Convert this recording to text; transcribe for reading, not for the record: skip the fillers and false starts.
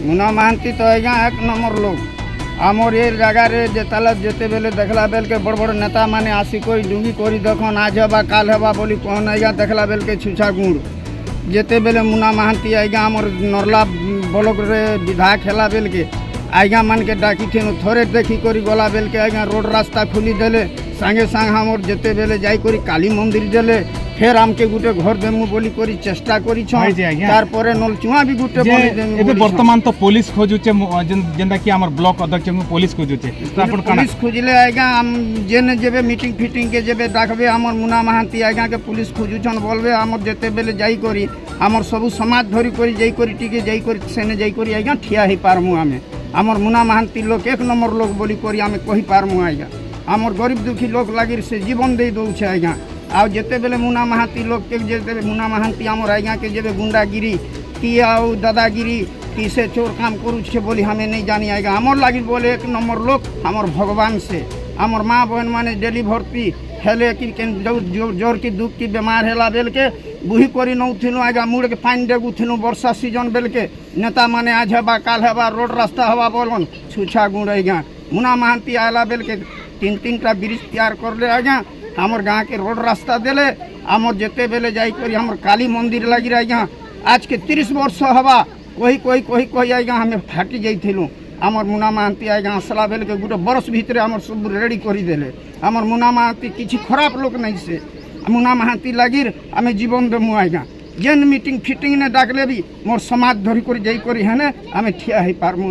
मुना महांती तो आज्ञा एक नंबर लोग आमर ये जगार जिते बेले देखला बेल के बड़ बड़ नेता माने आसी कोई डुंगी कोरी देखन आज हवा काल हवा बोली कहन आज्ञा देखला बेल के छुछा गुड़ जिते बेले मुना महांती आज्ञा आमर नरला ब्लॉक रे विधायक हेला बेल के आज्ञा मान के डाकी थे थोड़े देखी करी गला बेल के आज्ञा रोड रास्ता खुली देले सांगे सांग हमर जिते बेले जाई करी काली मंदिर देले फिर आमके गुटे घर देमु बोली करी चेष्टा करी तार परे नलचुआ भी गुटे बोली देमु एबे वर्तमान तो पुलिस खोजुचे जेंदा कि हमर ब्लॉक अध्यक्ष मु पुलिस खोजुचे तो आपण काना पुलिस खोजिले आज्ञा हम जेने जेबे मीटिंग फिटिंग के जेबे डाकबे हमर मुना महांती आज्ञा के पुलिस खोजुछन बोलबे हमर जेते बेले जाई करी हमर सब समाज धरी करी जाई करी टिके जाई करी सेने जाई करी आज्ञा ठिया ही पारमु आमे हमर मुना महांती लोग एक नंबर लोग बोली करी आमे कहि पारमु आज्ञा हमर गरीब दुखी लोग लागिर से जीवन दे दउ छे आज्ञा आ जिते बेले मुना महांती लोग के जेते मुना महांती आमर आज्ञा के जेबे गुंडागिरी कि आउ दादागिरी कि से चोर काम करू छे बोली हमें नहीं जानी आएगा हमर लागी बोले एक नंबर लोग हमर भगवान से हमर माँ बहन माने डेली भर्ती हेले कि जोर की दुख की बीमार हेला बेल के बुही करी नौथिनु आएगा मुड़ के पानी डेगु थिनु वर्षा सीजन बेल के नेता माने आज हवा काल हवा रोड रास्ता हवा बोलन छुछा गुण आएगा मुना महांती आला बेल के तीन तीन टा ब्रिज तैयार कर ले आज्ञा हमर गाँव के रोड रास्ता देले आमर जेते बेले जाई करी हमर काली मंदिर लगी आज्ञा आज के 30 वर्ष हवा कोई आज्ञा हमें फाटी जाइथिलु हमर मुना महांती आज्ञा असला बेल के गोटे बरस भितर हमर सब रेडी करी देले हमर मुना महांती किछि खराब लोक नहीं से मुना महांती लागिर आमे जीवन देमु आज्ञा जेन मीटिंग फिटिंग ने डाकले भी मोर समाज धरी करी जाई करी हेने आमे ठिया ही पारमु।